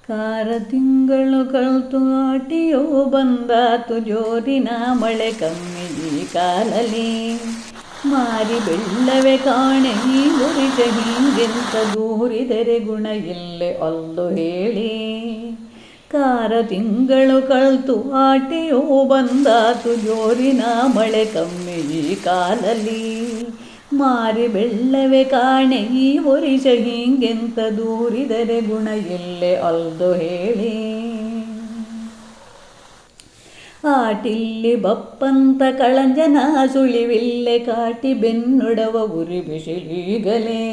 ಕಾರ ತಿಂಗಳು ಕಳ್ತು ಆಟಿಯೋ ಬಂದಾತು ಜೋರಿನ ಮಳೆ ಕಮ್ಮಿ ಈ ಕಾಲಲಿ ಮಾರಿ ಬೆಳ್ಳವೆ ಕಾಣೆ ಈ ಗುರಿತ ಹಿಂಗೆಂತ ದೂರಿದರೆ ಗುಣ ಇಲ್ಲೇ ಅಲ್ದು ಹೇಳಿ ಕಾರ ತಿಂಗಳು ಕಳ್ತು ಆಟಿಯೋ ಬಂದಾತು ಜೋರಿನ ಮಳೆ ಕಮ್ಮಿ ಈ ಕಾಲಲಿ ಮಾರಿ ಬೆಳ್ಳವೆ ಕಾಣೆ ಈ ವರಿಷ ಹಿಂಗೆಂತ ದೂರಿದರೆ ಗುಣ ಎಲ್ಲೆ ಅಲ್ದು ಹೇಳಿ ಆಟಿಲ್ಲಿ ಬಪ್ಪಂತ ಕಳಂಜನ ಸುಳಿವಿಲ್ಲೆ ಕಾಟಿ ಬೆನ್ನುಡವ ಉರಿ ಬಿಸಿಲೀಗಲೇ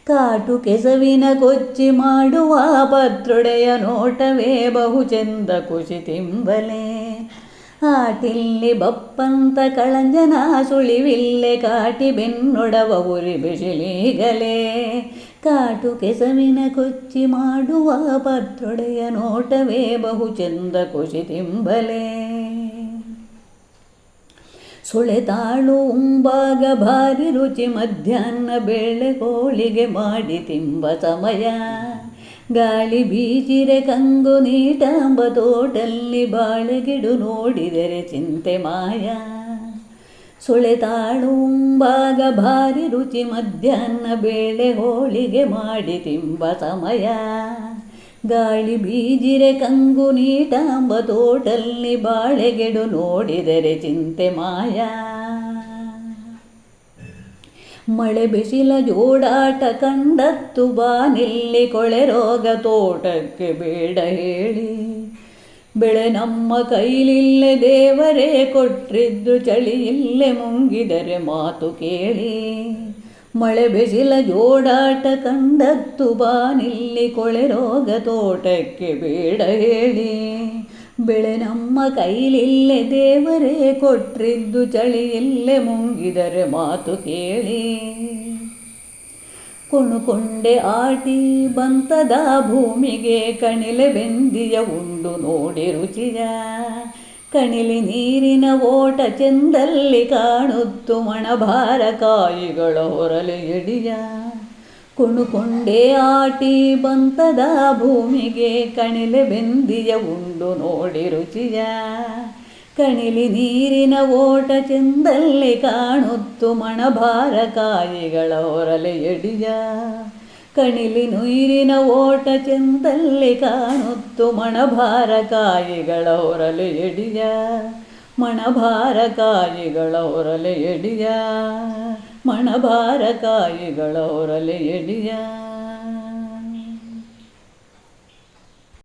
ಕಾಟು ಕೆಸವಿನ ಕೊಚ್ಚಿ ಮಾಡುವ ಪತ್ರೊಡೆಯ ನೋಟವೇ ಬಹು ಚೆಂದ ಖುಷಿ ತಿಂಬಲೆ ಆಟಿಲ್ಲಿ ಬಪ್ಪಂತ ಕಳಂಜನ ಸುಳಿವಿಲ್ಲೆ ಕಾಟಿ ಬೆನ್ನೊಡವ ಉರಿ ಬಿಸಿಲೀಗಲೇ ಕಾಟು ಕೆಸವಿನ ಕೊಚ್ಚಿ ಮಾಡುವ ಪತ್ರೊಡೆಯ ನೋಟವೇ ಬಹು ಚೆಂದ ಖುಷಿ ತಿಂಬಲೆ ಸುಳೆತಾಳು ಉಂಬಾಗ ಭಾರಿ ರುಚಿ ಮಧ್ಯಾಹ್ನ ಬೇಳೆ ಹೋಳಿಗೆ ಮಾಡಿ ತಿಂಬ ಸಮಯ ಗಾಳಿ ಬೀಚಿರೆ ಕಂಗು ನೀಟಾಂಬ ತೋಟಲ್ಲಿ ಬಾಳೆಗಿಡು ನೋಡಿದರೆ ಚಿಂತೆ ಮಾಯ ಸುಳೆತಾಳು ಉಂಬಾಗ ಭಾರಿ ರುಚಿ ಮಧ್ಯಾಹ್ನ ಬೇಳೆ ಹೋಳಿಗೆ ಮಾಡಿ ತಿಂಬ ಸಮಯ ಗಾಳಿ ಬೀಜಿರೆ ಕಂಗು ನೀಟಾಂಬ ತೋಟಲ್ಲಿ ಬಾಳೆಗೆಡು ನೋಡಿದರೆ ಚಿಂತೆ ಮಾಯ ಮಳೆ ಬಿಸಿಲ ಜೋಡಾಟ ಕಂಡತ್ತು ಬಾನಿಲ್ಲಿ ಕೊಳೆ ರೋಗ ತೋಟಕ್ಕೆ ಬೇಡ ಹೇಳಿ ಬೆಳೆ ನಮ್ಮ ಕೈಲಿಲ್ಲೆ ದೇವರೇ ಕೊಟ್ಟಿದ್ದು ಚಳಿ ಇಲ್ಲೇ ಮುಂಗಿದರೆ ಮಾತು ಕೇಳಿ ಮಳೆ ಬಿಸಿಲ ಜೋಡಾಟ ಕಂಡತ್ತು ಬಾನಿಲ್ಲಿ ಕೊಳೆ ರೋಗ ತೋಟಕ್ಕೆ ಬೇಡ ಹೇಳಿ ಬೆಳೆ ನಮ್ಮ ಕೈಲಿಲ್ಲೆ ದೇವರೇ ಕೊಟ್ಟಿದ್ದು ಚಳಿ ಇಲ್ಲೇ ಮುಂಗಿದರೆ ಮಾತು ಕೇಳಿ ಕುಣುಕೊಂಡೆ ಆಟಿ ಬಂತದ ಭೂಮಿಗೆ ಕಣಿಲೆ ಬೆಂದಿಯ ಉಂಡು ನೋಡಿ ರುಚಿಯ ಕಣಿಲಿ ನೀರಿನ ಓಟ ಚೆಂದಲ್ಲಿ ಕಾಣುತ್ತು ಮಣಭಾರ ಕಾಯಿಗಳ ಹೊರಲೆ ಎಡಿಯ ಕುಣುಕೊಂಡೆ ಆಟಿ ಬಂತದ ಭೂಮಿಗೆ ಕಣಿಲೆ ಬೆಂದಿಯ ಉಂಡು ನೋಡಿ ರುಚಿಯ ಕಣಿಲಿ ನೀರಿನ ಓಟ ಚೆಂದಲ್ಲಿ ಕಾಣುತ್ತು ಮಣಭಾರ ಕಾಯಿಗಳ ಹೊರಲೆ ಎಡಿಯ ಕಣಿಲಿ ನೀರಿನ ಓಟ ಚೆಂದಲ್ಲಿ ಕಾಣುತ್ತು ಮಣಭಾರ ಕಾಯಿಗಳ ಹೊರಲೆ ಎಡಿಯ ಮಣಭಾರ ಕಾಯಿಗಳ ಹೊರಲೆ ಎಡಿಯ ಮಣಭಾರ ಕಾಯಿಗಳ ಹೊರಲೆ ಎಡಿಯ